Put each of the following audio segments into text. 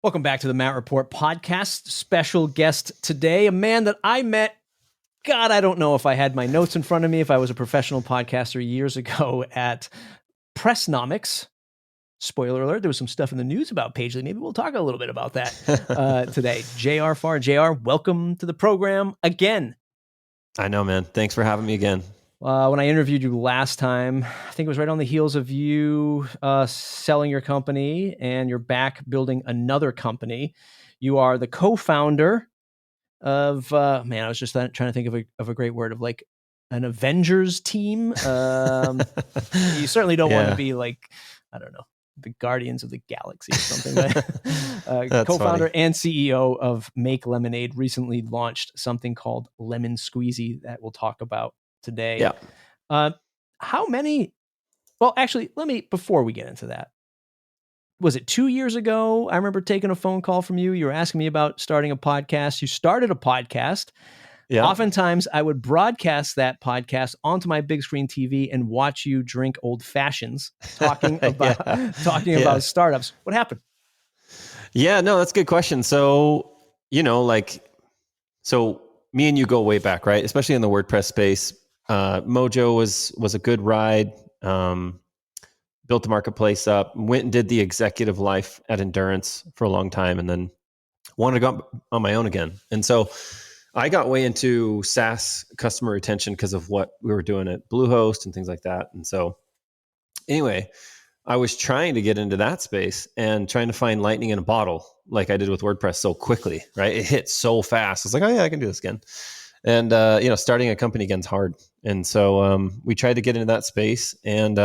Welcome back to the Matt Report podcast. Special guest today, a man that I met. God, I don't know if I had my notes in front of me, if I was a professional podcaster years ago at Pressnomics. Spoiler alert, there was some stuff in the news about Pagely. Maybe we'll talk a little bit about that today. JR Farr. JR, welcome to the program again. I know, man. Thanks for having me again. When I interviewed you last time, I think it was right on the heels of you selling your company and you're back building another company. You are the co-founder of, I was just trying to think of a great word, of like an Avengers team. You certainly don't want to be like, I don't know, the Guardians of the Galaxy or something. But, co-founder funny. And CEO of Make Lemonade recently launched something called Lemon Squeezy that we'll talk about today. Yeah. How many? Well, actually, before we get into that, was it 2 years ago? I remember taking a phone call from you. You were asking me about starting a podcast. You started a podcast. Yeah. Oftentimes, I would broadcast that podcast onto my big screen TV and watch you drink old fashions, talking about about startups. What happened? Yeah, no, that's a good question. So, so me and you go way back, right? Especially in the WordPress space. Mojo was a good ride. Built the marketplace up, went and did the executive life at Endurance for a long time, and then wanted to go on my own again. And so I got way into SaaS customer retention because of what we were doing at Bluehost and things like that. And so anyway, I was trying to get into that space and trying to find lightning in a bottle like I did with WordPress so quickly, right? It hit so fast. I was like, oh yeah, I can do this again. And, starting a company again is hard. And so we tried to get into that space, and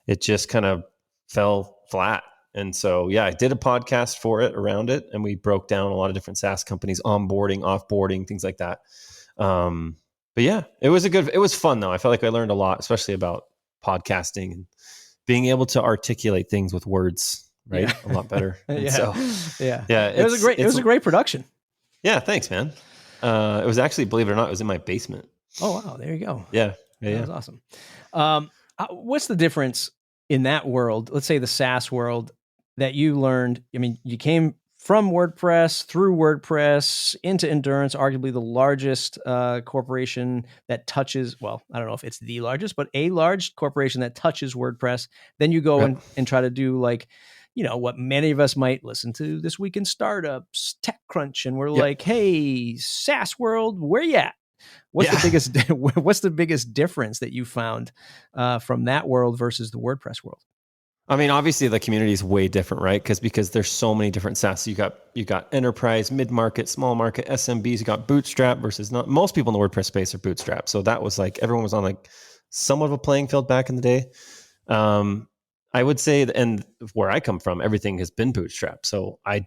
it just kind of fell flat. And so, I did a podcast for it around it, and we broke down a lot of different SaaS companies, onboarding, offboarding, things like that. But yeah, it was fun though. I felt like I learned a lot, especially about podcasting and being able to articulate things with words, right? A lot better. It was a great production. Yeah. Thanks, man. It was actually, believe it or not, it was in my basement. Oh, wow. There you go. Yeah. That was awesome. What's the difference in that world, let's say the SaaS world, that you learned? I mean, you came from WordPress, through WordPress, into Endurance, arguably the largest corporation that touches, well, I don't know if it's the largest, but a large corporation that touches WordPress. Then you go and try to do like, what many of us might listen to This Week in Startups, TechCrunch, and we're like, hey, SaaS world, where you at? What's the biggest difference that you found from that world versus the WordPress world? I mean, obviously the community is way different, right? Because there's so many different SaaS. You got enterprise, mid-market, small market, SMBs. You got Bootstrap versus not. Most people in the WordPress space are Bootstrap. So that was like, everyone was on like somewhat of a playing field back in the day. I would say, and where I come from, everything has been Bootstrap. So I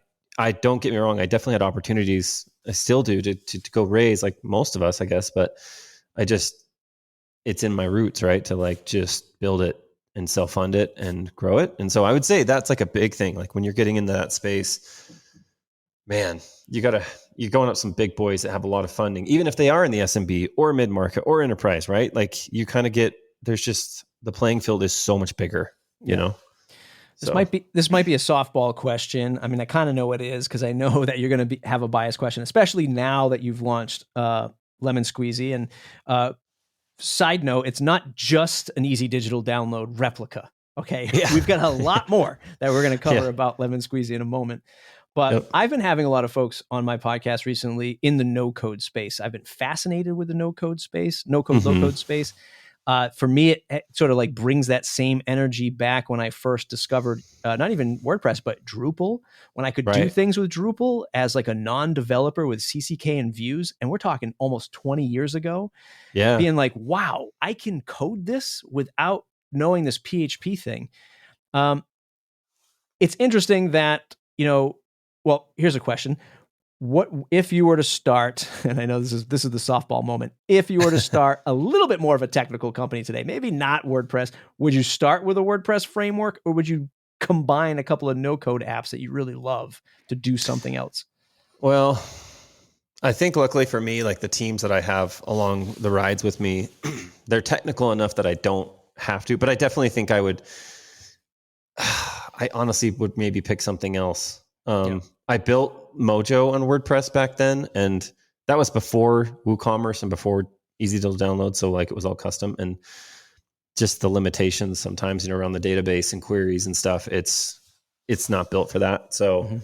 don't, get me wrong, I definitely had opportunities, I still do, to go raise, like most of us, I guess, but it's in my roots, right? To like just build it and self-fund it and grow it. And so I would say that's like a big thing. Like when you're getting into that space, man, you're going up some big boys that have a lot of funding, even if they are in the SMB or mid-market or enterprise, right? Like you kind of there's just, the playing field is so much bigger, you know? This might be a softball question. I mean, I kind of know what it is because I know that you're going to have a biased question, especially now that you've launched Lemon Squeezy. And side note, it's not just an easy digital download replica. Okay, we've got a lot more that we're going to cover about Lemon Squeezy in a moment. But I've been having a lot of folks on my podcast recently in the no-code space. I've been fascinated with the no-code space, no-code, low-code space. For me, it sort of like brings that same energy back when I first discovered not even WordPress, but Drupal, when I could do things with Drupal as like a non-developer with CCK and views. And we're talking almost 20 years ago, being like, wow, I can code this without knowing this PHP thing. It's interesting that, well, here's a question. What if you were to start, and I know this is the softball moment, if you were to start a little bit more of a technical company today, maybe not WordPress, would you start with a WordPress framework, or would you combine a couple of no-code apps that you really love to do something else? Well, I think luckily for me, like the teams that I have along the rides with me, they're technical enough that I don't have to, but I definitely think I honestly would maybe pick something else. Yeah. I built Mojo on WordPress back then, and that was before WooCommerce and before easy to download. So like it was all custom, and just the limitations sometimes, around the database and queries and stuff. It's not built for that. So Mhm.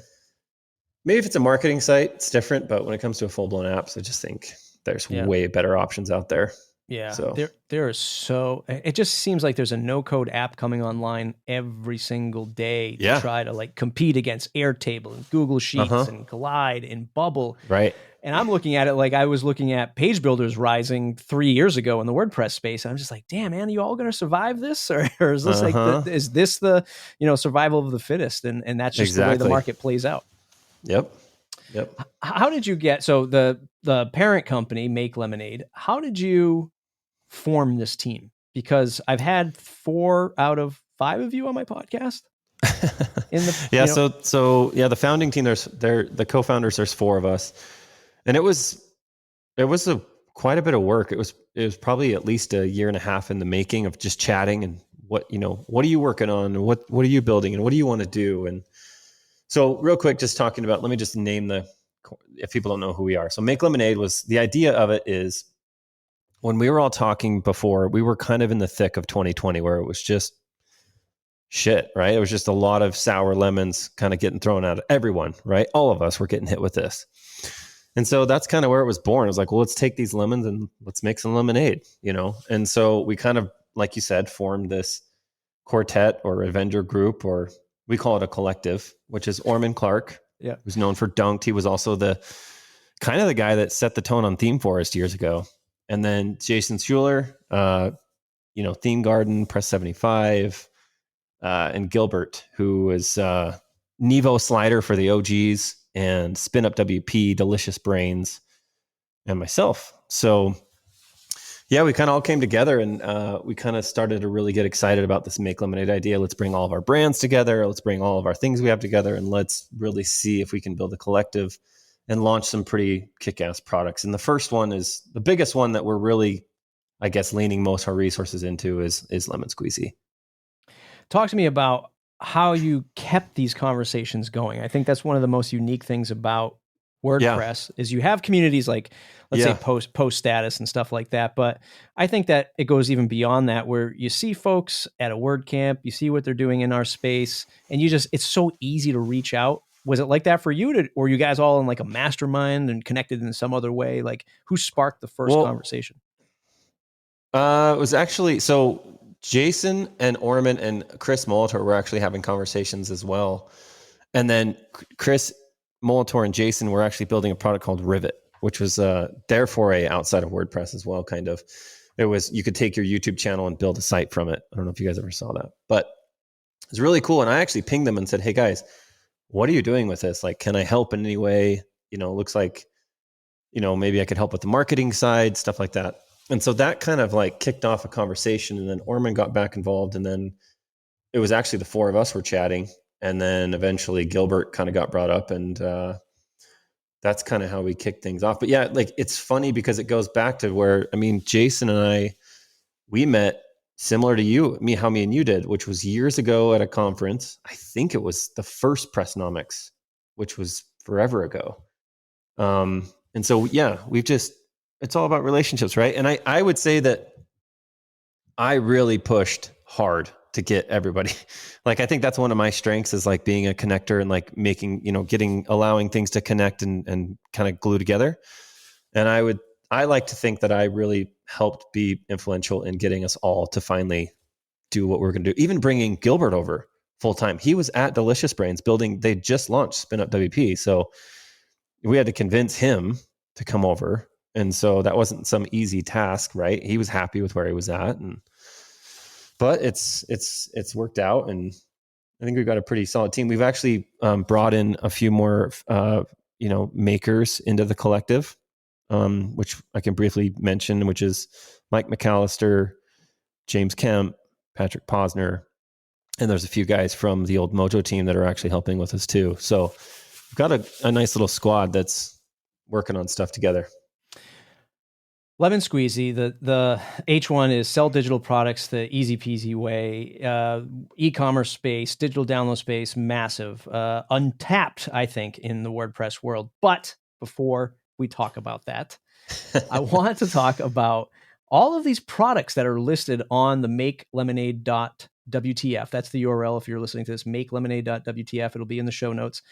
maybe if it's a marketing site, it's different. But when it comes to a full blown apps, I just think there's Yeah. way better options out there. Yeah, So there are so it just seems like there's a no code app coming online every single day to yeah, try to like compete against Airtable and Google Sheets and Glide and Bubble. right. And I'm looking at it like I was looking at page builders rising 3 years ago in the WordPress space. And I'm just like, damn, man, are you all going to survive this? Or is this like, is this the, survival of the fittest? And that's just the way the Exactly. market plays out. Yep. How did you get, so the parent company, Make Lemonade, how did you form this team? Because I've had 4 out of 5 of you on my podcast in the, Yeah. So yeah, the founding team, the co-founders, there's 4 of us, and it was quite a bit of work. It was probably at least a year and a half in the making of just chatting and what are you working on, and what are you building, and what do you want to do. And so real quick, just talking about, let me just name if people don't know who we are. So Make Lemonade, was the idea of it is, when we were all talking before, we were kind of in the thick of 2020 where it was just shit, right? It was just a lot of sour lemons kind of getting thrown at everyone, right? All of us were getting hit with this. And so that's kind of where it was born. It was like, well, let's take these lemons and let's make some lemonade. And so we kind of, like you said, formed this quartet or Avenger group, or we call it a collective, which is Orman Clark, yeah, who's known for Dunked. He was also the kind of the guy that set the tone on Theme Forest years ago. And then Jason Schuler, Theme Garden, Press 75, and Gilbert, who is Nevo Slider for the OGs, and Spin Up WP, Delicious Brains, and myself. So yeah, we kind of all came together, and we kind of started to really get excited about this Make Lemonade idea. Let's bring all of our brands together. Let's bring all of our things we have together, and let's really see if we can build a collective and launch some pretty kick-ass products. And the first one is the biggest one that we're really, I guess, leaning most of our resources into is Lemon Squeezy. talk to me about how you kept these conversations going. I think that's one of the most unique things about Yeah. WordPress is you have communities like, let's say post status and stuff like that. But I think that it goes even beyond that, where you see folks at a WordCamp, you see what they're doing in our space, and it's so easy to reach out. Was it like that for you? Or you guys all in like a mastermind and connected in some other way? Like, who sparked the first conversation? It was actually, so Jason and Ornament and Chris Molitor were actually having conversations as well. And then Chris Molitor and Jason were actually building a product called Rivet, which was their foray outside of WordPress as well, kind of. It was, you could take your YouTube channel and build a site from it. I don't know if you guys ever saw that, but it was really cool. And I actually pinged them and said, hey guys, what are you doing with this? Like, can I help in any way? It looks like, maybe I could help with the marketing side, stuff like that. And so that kind of like kicked off a conversation, and then Orman got back involved, and then it was actually the 4 of us were chatting, and then eventually Gilbert kind of got brought up, and that's kind of how we kicked things off. But yeah, like, it's funny because it goes back to where, Jason and we met similar to how me and you did, which was years ago at a conference. I think it was the first Pressnomics, which was forever ago. And so, yeah, it's all about relationships, right? And I would say that I really pushed hard to get everybody. Like, I think that's one of my strengths, is like being a connector and like making, allowing things to connect and kind of glue together. And I like to think that I really helped be influential in getting us all to finally do what we're going to do. Even bringing Gilbert over full time. He was at Delicious Brains building, they just launched Spin Up WP. So we had to convince him to come over. And so that wasn't some easy task, right? He was happy with where he was at, but it's worked out, and I think we've got a pretty solid team. We've actually brought in a few more, makers into the collective, which I can briefly mention, which is Mike McAllister, James Kemp, Patrick Posner, and there's a few guys from the old Mojo team that are actually helping with us too. So we've got a nice little squad that's working on stuff together. Lemon Squeezy, the H1 is sell digital products the easy peasy way. E-commerce space, digital download space, massive, untapped, I think, in the WordPress world. But before we talk about that, I want to talk about all of these products that are listed on the makelemonade.wtf. That's the URL if you're listening to this, makelemonade.wtf. It'll be in the show notes.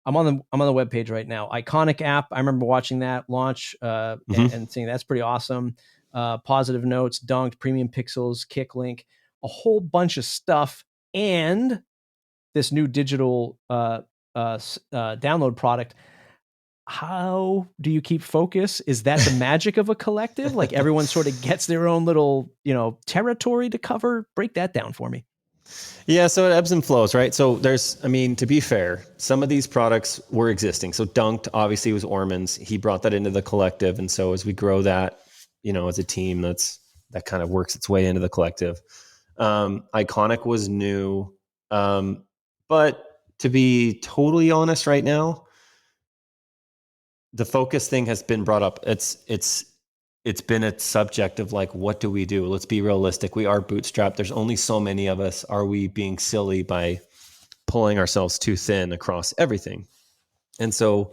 I'm on the webpage right now. Iconic app. I remember watching that launch and seeing that's pretty awesome. Positive Notes, Dunked, Premium Pixels, Kicklink, a whole bunch of stuff, and this new digital download product. How do you keep focus? Is that the magic of a collective? Like everyone sort of gets their own little, territory to cover? Break that down for me. Yeah, so it ebbs and flows, right? So to be fair, some of these products were existing. So Dunked obviously was Orman's. He brought that into the collective. And so as we grow that, as a team, that kind of works its way into the collective. Iconic was new. But to be totally honest right now, the focus thing has been brought up. It's been a subject of like, what do we do? Let's be realistic. We are bootstrapped. There's only so many of us. Are we being silly by pulling ourselves too thin across everything? And so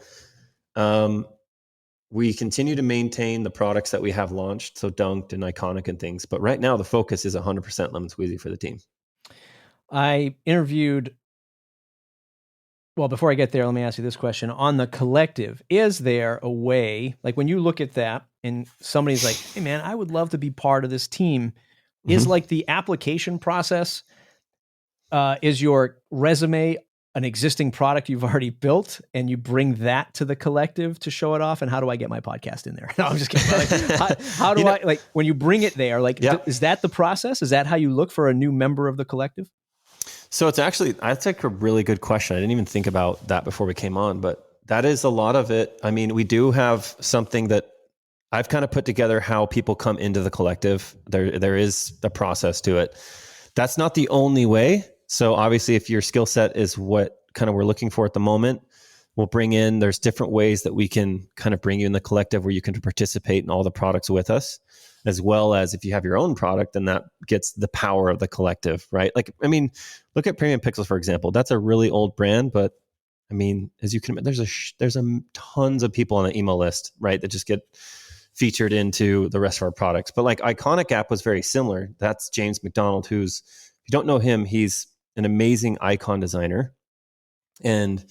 we continue to maintain the products that we have launched, so Dunked and Iconic and things. But right now, the focus is 100% Lemon Squeezy for the team. I interviewed. Well, before I get there, let me ask you this question. On the collective, is there a way, like when you look at that and somebody's like, hey man, I would love to be part of this team, is like the application process, is your resume an existing product you've already built and you bring that to the collective to show it off? And how do I get my podcast in there? No, I'm just kidding. Like, how do I, like when you bring it there, like, is that the process? Is that how you look for a new member of the collective? So that's like a really good question. I didn't even think about that before we came on, but that is a lot of it. I mean, we do have something that I've kind of put together how people come into the collective. There is a process to it. That's not the only way. So obviously if your skill set is what kind of we're looking for at the moment, there's different ways that we can kind of bring you in the collective where you can participate in all the products with us, as well as if you have your own product, then that gets the power of the collective, right? Like, I mean, look at Premium Pixels, for example. That's a really old brand, but I mean, as you can imagine, there's tons of people on the email list, right, that just get featured into the rest of our products. But like Iconic app was very similar. That's James McDonald, who's, if you don't know him, he's an amazing icon designer. And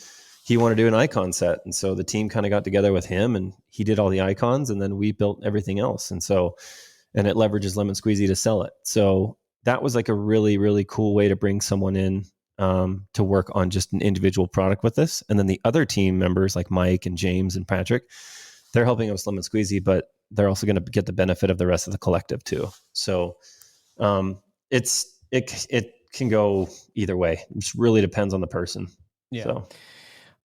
he wanted to do an icon set. And so the team kind of got together with him and he did all the icons and then we built everything else. And it leverages Lemon Squeezy to sell it. So that was like a really, really cool way to bring someone in to work on just an individual product with us. And then the other team members like Mike and James and Patrick, they're helping us Lemon Squeezy, but they're also going to get the benefit of the rest of the collective too. So it can go either way. It just really depends on the person. Yeah. So.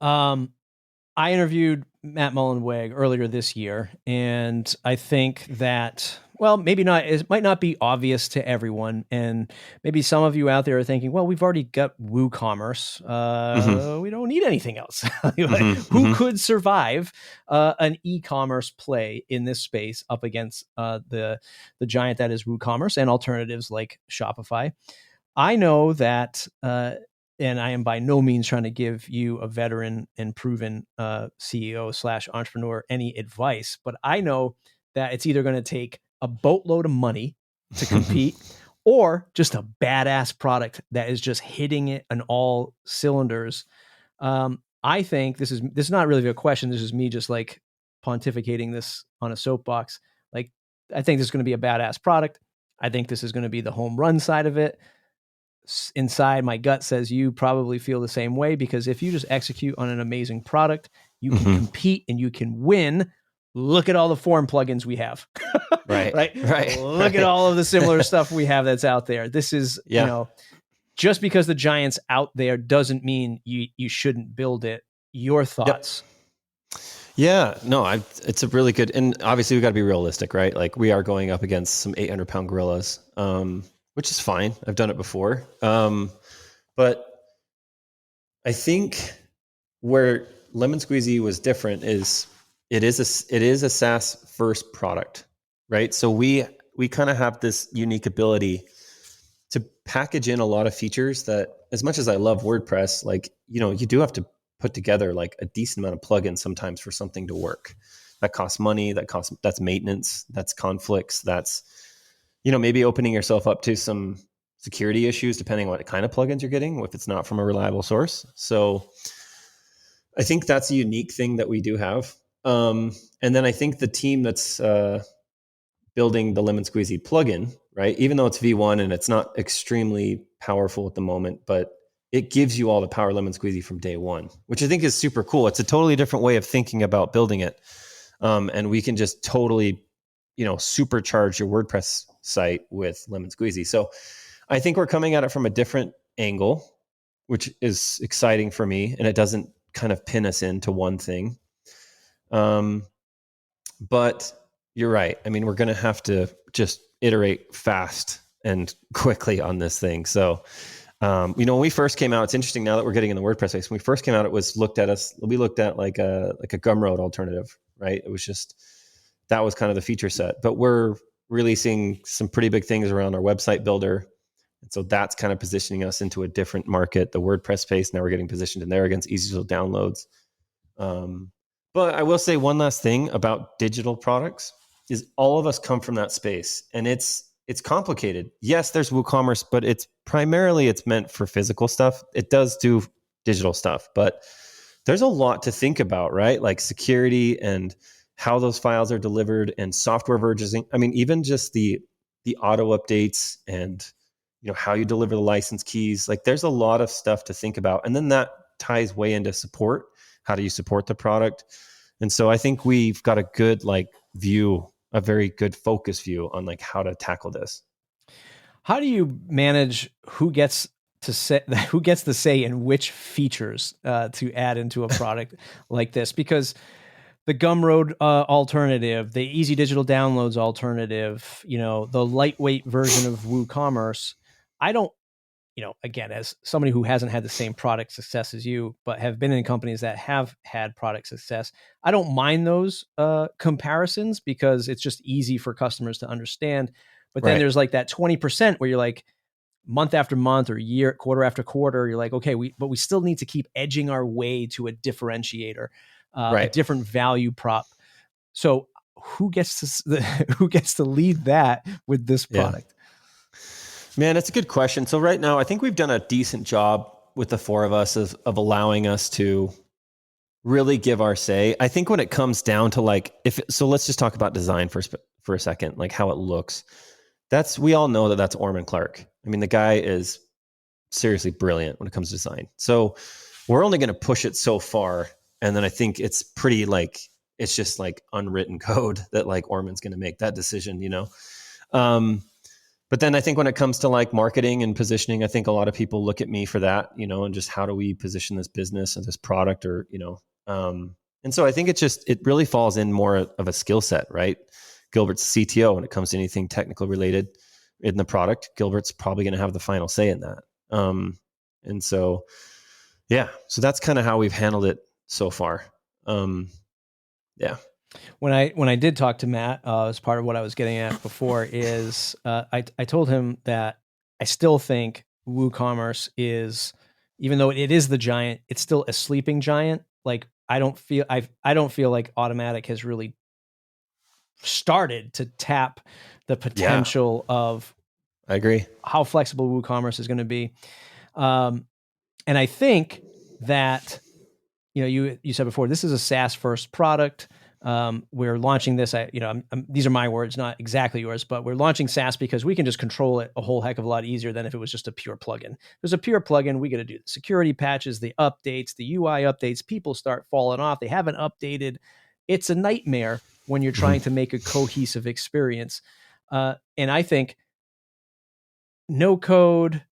I interviewed Matt Mullenweg earlier this year, and I think that, well, maybe not, it might not be obvious to everyone, and maybe some of you out there are thinking, well, we've already got WooCommerce. We don't need anything else. Who could survive an e-commerce play in this space up against the giant that is WooCommerce and alternatives like Shopify? I know that and I am by no means trying to give you, a veteran and proven CEO/entrepreneur, any advice, but I know that it's either going to take a boatload of money to compete or just a badass product that is just hitting it on all cylinders. I think this is not really a question. This is me just like pontificating this on a soapbox. Like, I think this is going to be a badass product. I think this is going to be the home run side of it. Inside, my gut says you probably feel the same way, because if you just execute on an amazing product, you can compete and you can win. Look at all the form plugins we have. Right. Look at all of the similar stuff we have that's out there. This is, just because the giant's out there doesn't mean you shouldn't build it. Your thoughts? Yeah, no, it's a really good, and obviously we got to be realistic, right? Like we are going up against some 800-pound gorillas, which is fine. I've done it before. But I think where Lemon Squeezy was different is it is a SaaS first product. right? So we kind of have this unique ability to package in a lot of features that, as much as I love WordPress, like, you know, you do have to put together like a decent amount of plugins sometimes for something to work. That costs money, that's maintenance, that's conflicts, that's, you know, maybe opening yourself up to some security issues depending on what kind of plugins you're getting if it's not from a reliable source. So I think that's a unique thing that we do have. And then I think the team that's building the Lemon Squeezy plugin, right? Even though it's V1 and it's not extremely powerful at the moment, but it gives you all the power Lemon Squeezy from day one, which I think is super cool. It's a totally different way of thinking about building it. And we can just totally, you know, supercharge your WordPress site with Lemon Squeezy. So I think we're coming at it from a different angle, which is exciting for me. And it doesn't kind of pin us into one thing. But you're right. I mean, we're going to have to just iterate fast and quickly on this thing. So, you know, when we first came out, it's interesting now that we're getting in the WordPress space. When we first came out, we looked at like a Gumroad alternative, right? It was just, that was kind of the feature set, but we're releasing some pretty big things around our website builder. And so that's kind of positioning us into a different market, the WordPress space. Now we're getting positioned in there against easy to downloads. But I will say one last thing about digital products is all of us come from that space, and it's complicated. Yes, there's WooCommerce, but it's meant for physical stuff. It does do digital stuff, but there's a lot to think about, right? Like security and how those files are delivered and software versioning. I mean, even just the auto updates and, you know, how you deliver the license keys. Like there's a lot of stuff to think about. And then that ties way into support. How do you support the product? And so I think we've got a good a very good focus view on like how to tackle this. How do you manage who gets to say in which features to add into a product like this? Because the Gumroad alternative, the easy digital downloads alternative, you know, the lightweight version of WooCommerce, I don't, you know, again, as somebody who hasn't had the same product success as you, but have been in companies that have had product success, I don't mind those comparisons because it's just easy for customers to understand. But then there's like that 20% where you're like, month after month or year, quarter after quarter, you're like, okay, but we still need to keep edging our way to a differentiator, a different value prop. So who gets to lead that with this product? Man, that's a good question. So right now, I think we've done a decent job with the four of us of allowing us to really give our say. I think when it comes down to like, let's just talk about design for a second, like how it looks. We all know that that's Orman Clark. I mean, the guy is seriously brilliant when it comes to design. So we're only going to push it so far. And then I think it's pretty like, it's just like unwritten code that like Orman's going to make that decision, you know? But then I think when it comes to like marketing and positioning, I think a lot of people look at me for that, you know, and just how do we position this business and this product or, you know, and so I think it really falls in more of a skill set, right? Gilbert's CTO when it comes to anything technical related in the product. Gilbert's probably going to have the final say in that. And so, yeah, so that's kind of how we've handled it so far. Yeah. When I did talk to Matt, as part of what I was getting at before is I told him that I still think WooCommerce is, even though it is the giant, it's still a sleeping giant. Like I don't feel like Automatic has really started to tap the potential of. I agree. How flexible WooCommerce is going to be, and I think that, you know, you said before, this is a SaaS first product. We're launching this. These are my words, not exactly yours, but we're launching SaaS because we can just control it a whole heck of a lot easier than if it was just a pure plugin. There's a pure plugin. We got to do the security patches, the updates, the UI updates. People start falling off. They haven't updated. It's a nightmare when you're trying to make a cohesive experience. And I think no code,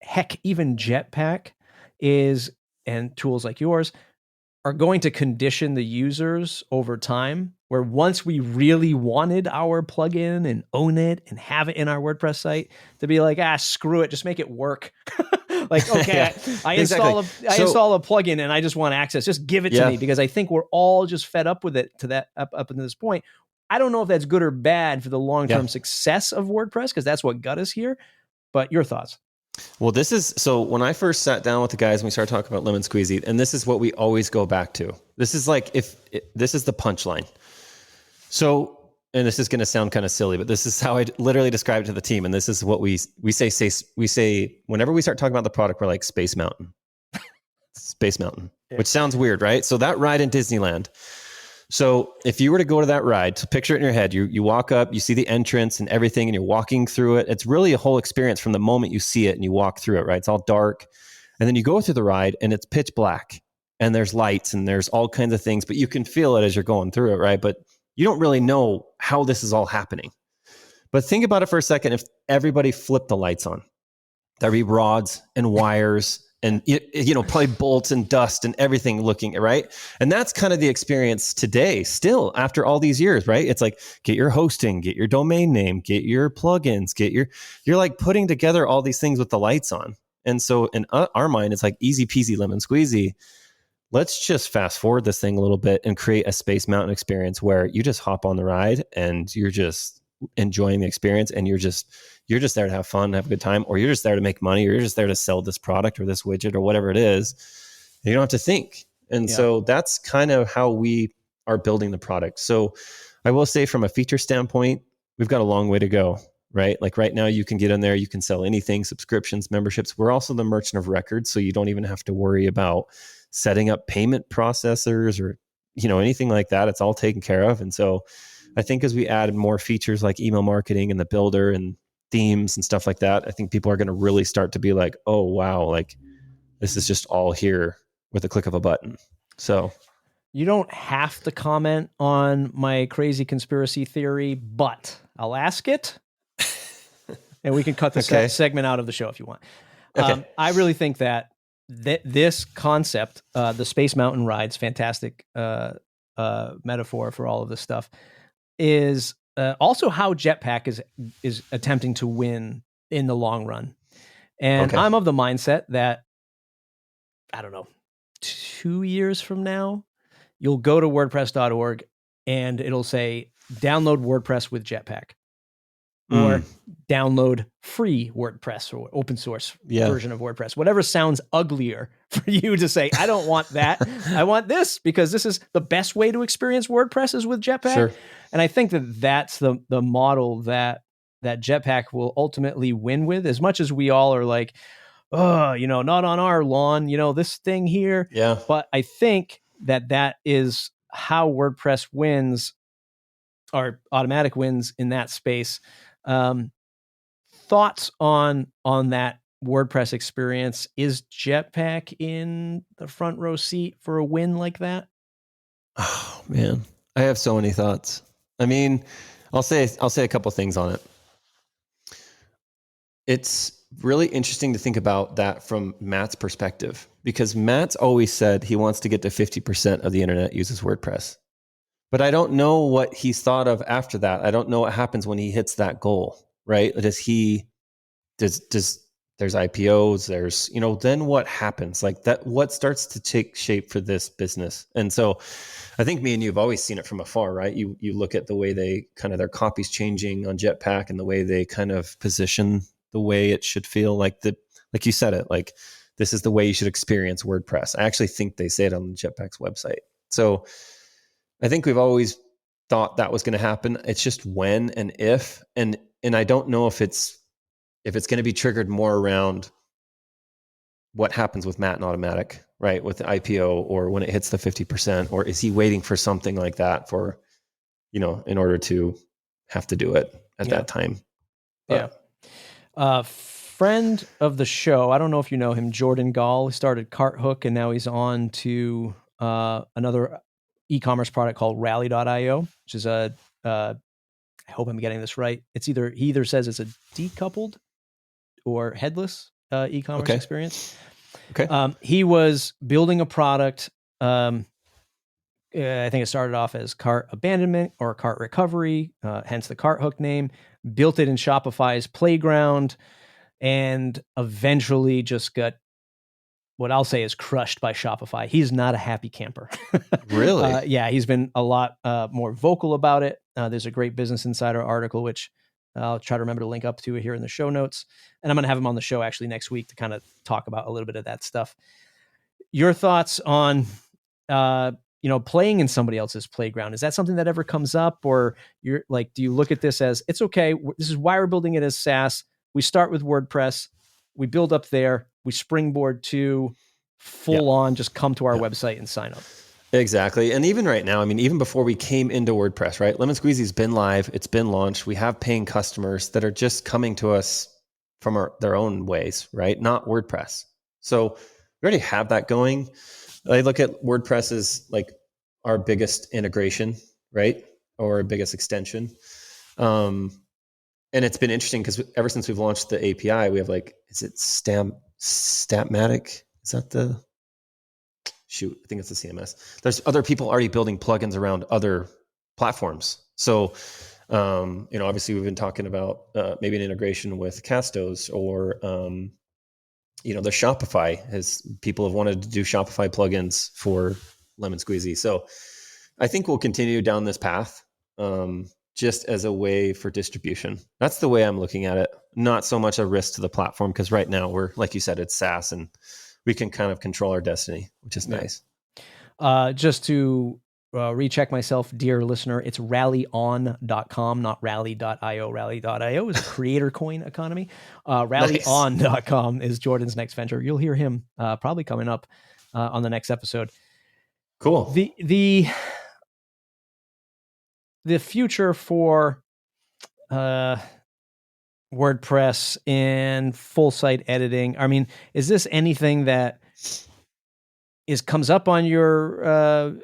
heck, even Jetpack and tools like yours are going to condition the users over time, where once we really wanted our plugin and own it and have it in our WordPress site, to be like, screw it, just make it work. Like, okay, I install a plugin and I just want access. Just give it to me, because I think we're all just fed up with it up until this point. I don't know if that's good or bad for the long-term Yeah. success of WordPress, because that's what got us here. But your thoughts? Well, this is so when I first sat down with the guys and we started talking about Lemon Squeezy, and this is what we always go back to. This is like this is the punchline. So, and this is going to sound kind of silly, but this is how I literally describe it to the team. And this is what we say whenever we start talking about the product, we're like Space Mountain, Space Mountain, which sounds weird, right? So that ride in Disneyland. So if you were to go to that ride, so picture it in your head, you walk up, you see the entrance and everything, and you're walking through it. It's really a whole experience from the moment you see it and you walk through it, right? It's all dark. And then you go through the ride and it's pitch black and there's lights and there's all kinds of things, but you can feel it as you're going through it, right? But you don't really know how this is all happening. But think about it for a second. If everybody flipped the lights on, there'd be rods and wires and, probably bolts and dust and everything looking, right? And that's kind of the experience today, still after all these years, right? It's like, get your hosting, get your domain name, get your plugins, you're like putting together all these things with the lights on. And so in our mind, it's like easy peasy lemon squeezy. Let's just fast forward this thing a little bit and create a Space Mountain experience where you just hop on the ride and you're just enjoying the experience and you're just there to have fun, have a good time, or you're just there to make money, or you're just there to sell this product or this widget or whatever it is. You don't have to think. And so that's kind of how we are building the product. So I will say from a feature standpoint, we've got a long way to go, right? Like right now you can get in there, you can sell anything, subscriptions, memberships. We're also the merchant of record. So you don't even have to worry about setting up payment processors or, anything like that. It's all taken care of. And so I think as we add more features like email marketing and the builder and themes and stuff like that, I think people are going to really start to be like, oh, wow, like this is just all here with a click of a button. So you don't have to comment on my crazy conspiracy theory, but I'll ask it and we can cut the segment out of the show if you want. Okay. I really think that this concept, the Space Mountain rides, fantastic metaphor for all of this stuff, is also how Jetpack is attempting to win in the long run. And I'm of the mindset that, I don't know, 2 years from now, you'll go to WordPress.org and it'll say, download WordPress with Jetpack. Or download free WordPress or open source version of WordPress. Whatever sounds uglier for you to say, I don't want that. I want this because this is the best way to experience WordPress is with Jetpack. Sure. And I think that that's the model that Jetpack will ultimately win with, as much as we all are like, oh, not on our lawn, this thing here. Yeah. But I think that is how WordPress wins, or automatic wins in that space. Thoughts on that WordPress experience? Is Jetpack in the front row seat for a win like that? Oh man, I have so many thoughts. I mean, I'll say a couple things on it. It's really interesting to think about that from Matt's perspective, because Matt's always said he wants to get to 50% of the internet uses WordPress. But I don't know what he's thought of after that. I don't know what happens when he hits that goal, right? There's IPOs, there's, then what happens? Like that, what starts to take shape for this business? And so I think me and you have always seen it from afar, right? You look at the way their copy's changing on Jetpack and the way they kind of position the way it should feel, like you said it, like this is the way you should experience WordPress. I actually think they say it on Jetpack's website. So I think we've always thought that was going to happen. It's just when and if, and I don't know if it's going to be triggered more around what happens with Matt and Automatic, right? With the IPO, or when it hits the 50%, or is he waiting for something like that for, in order to have to do it at that time? Friend of the show, I don't know if you know him, Jordan Gall, started Carthook and now he's on to another e-commerce product called Rally.io, which is I hope I'm getting this right. He either says it's a decoupled or headless e-commerce experience. Okay. He was building a product. I think it started off as cart abandonment or cart recovery, hence the Carthook name. Built it in Shopify's Playground, and eventually just got, what I'll say is, crushed by Shopify. He's not a happy camper. Really? Yeah, he's been a lot more vocal about it. There's a great Business Insider article, which I'll try to remember to link up to here in the show notes. And I'm going to have him on the show actually next week to kind of talk about a little bit of that stuff. Your thoughts on, playing in somebody else's playground? Is that something that ever comes up, or you're like, do you look at this as it's okay? This is why we're building it as SaaS. We start with WordPress, we build up there, we springboard to full on, just come to our website and sign up. Exactly. And even right now, I mean, even before we came into WordPress, right? Lemon Squeezy's been live. It's been launched. We have paying customers that are just coming to us from their own ways, right? Not WordPress. So we already have that going. I look at WordPress as like our biggest integration, right? Or our biggest extension. And it's been interesting because ever since we've launched the API, we have like, is it Statmatic? Is that the... Shoot, I think it's the CMS. There's other people already building plugins around other platforms. So, obviously we've been talking about maybe an integration with Castos or, the Shopify. People have wanted to do Shopify plugins for Lemon Squeezy. So I think we'll continue down this path just as a way for distribution. That's the way I'm looking at it. Not so much a risk to the platform, because right now we're, like you said, it's SaaS and we can kind of control our destiny, which is nice. Just to recheck myself, dear listener, it's rallyon.com, not rally.io. Rally.io is a creator coin economy. Rallyon.com is Jordan's next venture. You'll hear him probably coming up on the next episode. Cool. The future for WordPress and full site editing. I mean, is this anything that comes up on your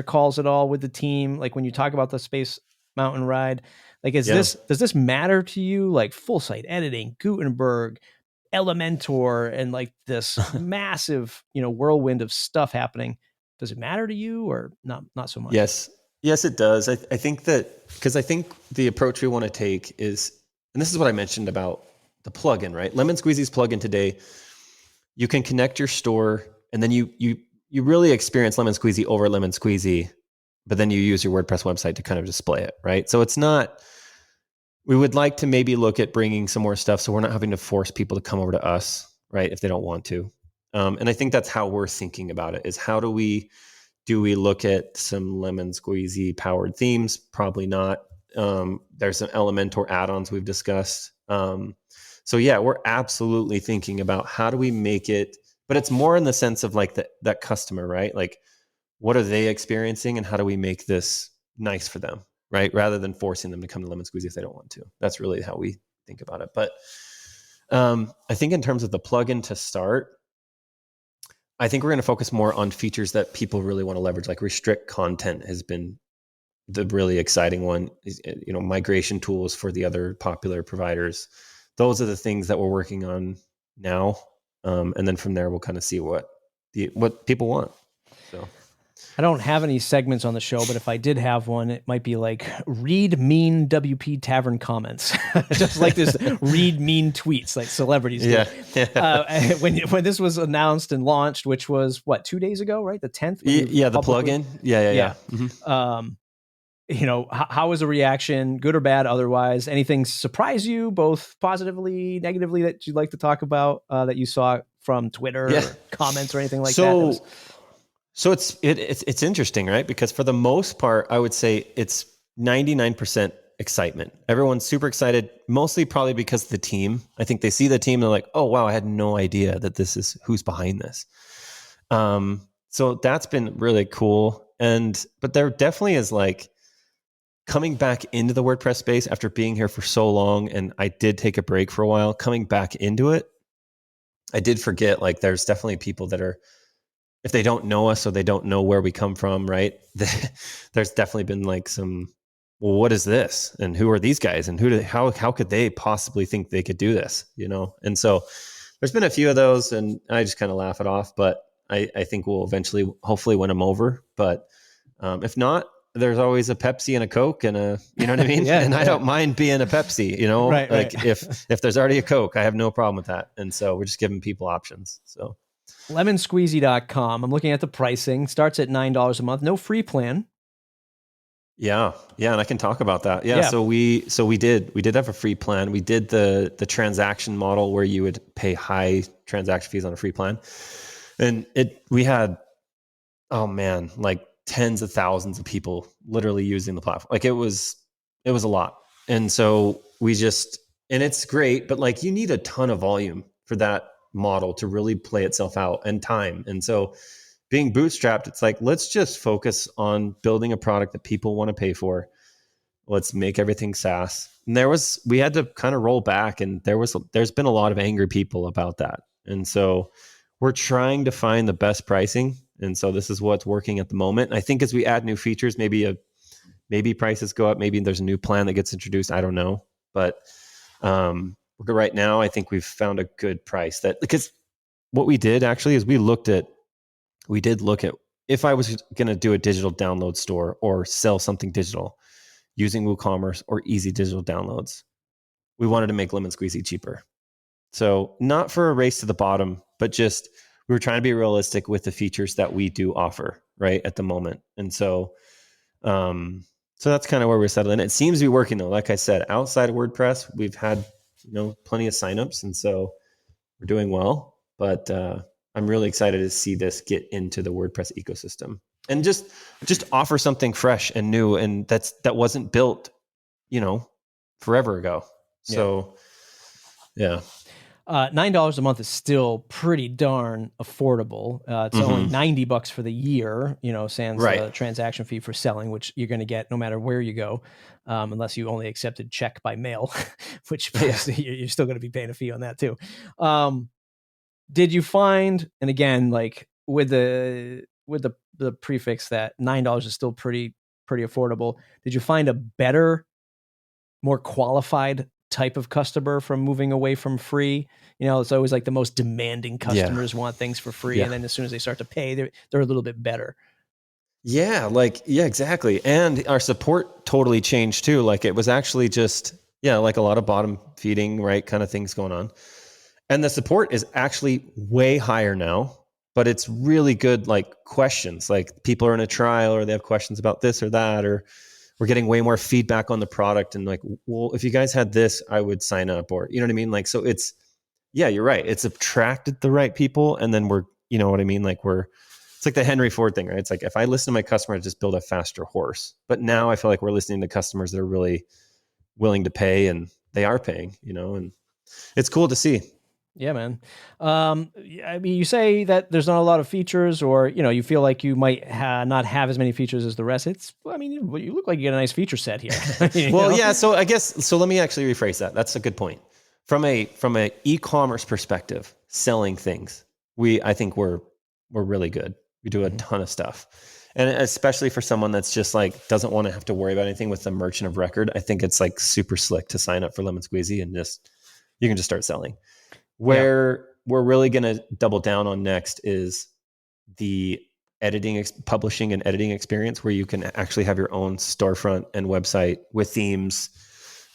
calls at all with the team? Like when you talk about the Space Mountain ride, like does this matter to you? Like full site editing, Gutenberg, Elementor, and like this massive, whirlwind of stuff happening. Does it matter to you or not so much? Yes, it does. I think that, because I think the approach we want to take is, and this is what I mentioned about the plugin, right? Lemon Squeezy's plugin today, you can connect your store and then you really experience Lemon Squeezy over Lemon Squeezy, but then you use your WordPress website to kind of display it, right? So it's not, we would like to maybe look at bringing some more stuff so we're not having to force people to come over to us, right? If they don't want to. And I think that's how we're thinking about it, is how do we look at some Lemon Squeezy powered themes? Probably not. There's some Elementor add-ons we've discussed. So yeah, we're absolutely thinking about how do we make it, but it's more in the sense of like that customer, right? Like what are they experiencing and how do we make this nice for them, right? Rather than forcing them to come to Lemon Squeezy if they don't want to. That's really how we think about it. But I think in terms of the plugin to start, I think we're going to focus more on features that people really want to leverage, like restrict content has been the really exciting one. Migration tools for the other popular providers. Those are the things that we're working on now. And then from there, we'll kind of see what people want. So I don't have any segments on the show, but if I did have one, it might be like read mean WP Tavern comments, just like this read mean tweets like celebrities do. Yeah. When this was announced and launched, which was 2 days ago, right? The 10th. Yeah, the plugin. Yeah. Mm-hmm. How was the reaction, good or bad? Otherwise, anything surprise you, both positively, negatively, that you'd like to talk about that you saw from Twitter, or comments, or anything like that? So it's interesting, right? Because for the most part, I would say it's 99% excitement. Everyone's super excited, mostly probably because of the team. I think they see the team and they're like, oh, wow, I had no idea that this is who's behind this. So that's been really cool. But there definitely is like coming back into the WordPress space after being here for so long. And I did take a break for a while. Coming back into it, I did forget, like there's definitely people that are, if they don't know us or they don't know where we come from, right? There's definitely been like some, well, what is this? And who are these guys? And how could they possibly think they could do this? And so there's been a few of those and I just kind of laugh it off, but I think we'll eventually, hopefully win them over. But if not, there's always a Pepsi and a Coke and you know what I mean? I don't mind being a Pepsi, Right, like if there's already a Coke, I have no problem with that. And so we're just giving people options. So LemonSqueezy.com. I'm looking at the pricing. Starts at $9 a month. No free plan. Yeah, yeah, and I can talk about that. Yeah, Yeah. so we did have a free plan. We did the transaction model where you would pay high transaction fees on a free plan, and we had, oh man, like tens of thousands of people literally using the platform. Like it was a lot, and so we just, and it's great, but like you need a ton of volume for that model to really play itself out, and time, and so being bootstrapped, it's like, let's just focus on building a product that people want to pay for. Let's make everything SaaS. And we had to kind of roll back, and there's been a lot of angry people about that. And so we're trying to find the best pricing. And so this is what's working at the moment. And I think as we add new features, maybe prices go up. Maybe there's a new plan that gets introduced. I don't know. But right now, I think we've found a good price, that because what we did actually is we did look at, if I was going to do a digital download store or sell something digital using WooCommerce or easy digital downloads, we wanted to make Lemon Squeezy cheaper. So not for a race to the bottom, but just we were trying to be realistic with the features that we do offer right at the moment. And so that's kind of where we're settling. It seems to be working though. Like I said, outside of WordPress, we've had plenty of signups, and so we're doing well. But I'm really excited to see this get into the WordPress ecosystem and just offer something fresh and new, and that wasn't built, forever ago. So yeah. $9 a month is still pretty darn affordable. It's only $90 for the year, sans the transaction fee for selling, which you're going to get no matter where you go, unless you only accepted check by mail, which you're still going to be paying a fee on that too. Did you find, and again, like with the prefix that $9 is still pretty affordable, did you find a better, more qualified type of customer from moving away from free? It's always like the most demanding customers want things for free. And then as soon as they start to pay, they're a little bit better. Yeah, exactly. And our support totally changed too. Like it was actually just, like a lot of bottom feeding, right, kind of things going on. And the support is actually way higher now, but it's really good, like questions, like people are in a trial or they have questions about this or that, or we're getting way more feedback on the product. And like, well, if you guys had this, I would sign up, or, you know what I mean? Like, so you're right. It's attracted the right people. And then you know what I mean? Like it's like the Henry Ford thing, right? It's like, if I listen to my customer, I just build a faster horse. But now I feel like we're listening to customers that are really willing to pay, and they are paying, and it's cool to see. Yeah, man. I mean, you say that there's not a lot of features, or you feel like you might not have as many features as the rest. You look like you got a nice feature set here. Well, yeah. So let me actually rephrase that. That's a good point. From a e-commerce perspective, selling things, I think we're really good. We do a ton of stuff, and especially for someone that's just like doesn't want to have to worry about anything with the merchant of record, I think it's like super slick to sign up for Lemon Squeezy and you can just start selling. Where we're really going to double down on next is the publishing and editing experience, where you can actually have your own storefront and website with themes.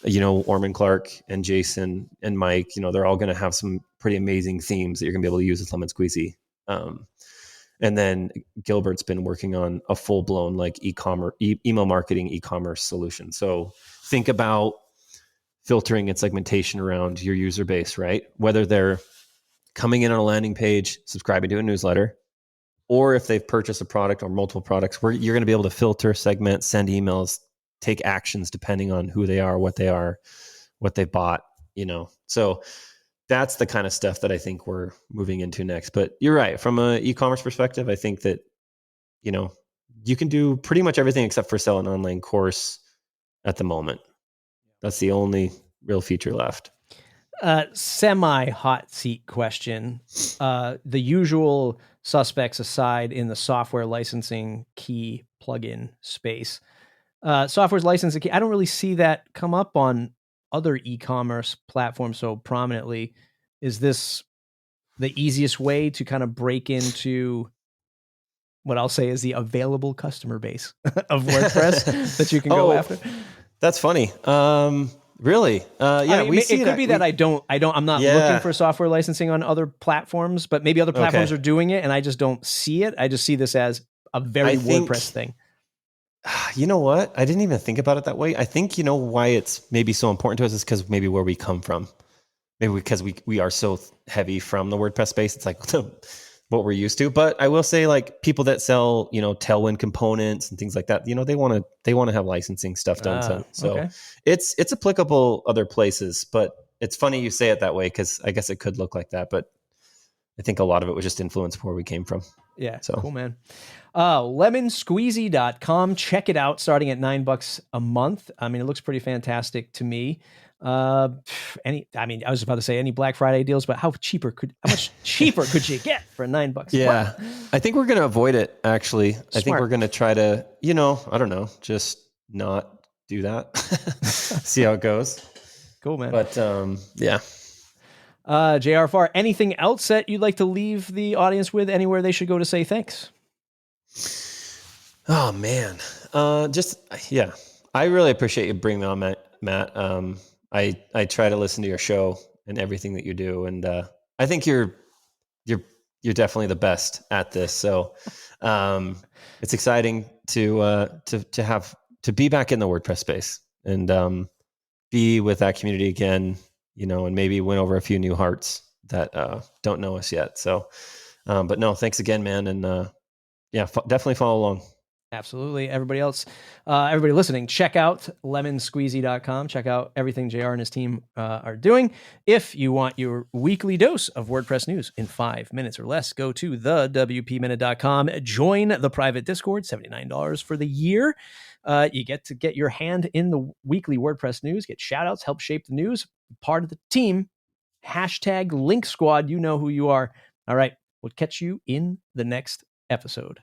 Orman Clark and Jason and Mike, they're all going to have some pretty amazing themes that you're going to be able to use with Lemon Squeezy. And then Gilbert's been working on a full-blown like e-commerce, email marketing e-commerce solution. So think about filtering and segmentation around your user base, right? Whether they're coming in on a landing page, subscribing to a newsletter, or if they've purchased a product or multiple products, where you're going to be able to filter, segment, send emails, take actions depending on who they are, what they bought, So that's the kind of stuff that I think we're moving into next. But you're right. From an e-commerce perspective, I think that, you can do pretty much everything except for sell an online course at the moment. That's the only real feature left. Semi hot seat question. The usual suspects aside in the software licensing key plugin space. Software's licensing key, I don't really see that come up on other e-commerce platforms so prominently. Is this the easiest way to kind of break into what I'll say is the available customer base of WordPress that you can go after? That's funny. Really? We see it could be that I'm not looking for software licensing on other platforms, but maybe other platforms are doing it and I just don't see it. I just see this as a very WordPress thing. You know what? I didn't even think about it that way. I think you know why it's maybe so important to us is because maybe where we come from. Maybe because we are so heavy from the WordPress space. It's like what we're used to. But I will say, like people that sell, Tailwind components and things like that, they want to have licensing stuff done. So Okay. it's applicable other places. But it's funny you say it that way because I guess it could look like that. But I think a lot of it was just influenced where we came from. Yeah, So cool, man. Lemonsqueezy.com. Check it out, starting at $9 a month. I mean, it looks pretty fantastic to me. I was about to say any Black Friday deals, but how much cheaper could you get for $9? Yeah, I think we're going to avoid it. Actually, I think we're going to try to, I don't know, just not do that. See how it goes. Cool, man. But yeah. JR Farr, anything else that you'd like to leave the audience with? Anywhere they should go to say thanks? Oh man, I really appreciate you bringing me on, Matt. I try to listen to your show and everything that you do, and I think you're definitely the best at this. So it's exciting to be back in the WordPress space and be with that community again, and maybe win over a few new hearts that don't know us yet. So, but no, thanks again, man, and definitely follow along. Absolutely. Everybody listening, check out lemonsqueezy.com. Check out everything JR and his team are doing. If you want your weekly dose of WordPress news in 5 minutes or less, go to thewpminute.com. Join the private Discord, $79 for the year. You get to get your hand in the weekly WordPress news, get shout outs, help shape the news, part of the team. #Link Squad. You know who you are. All right. We'll catch you in the next episode.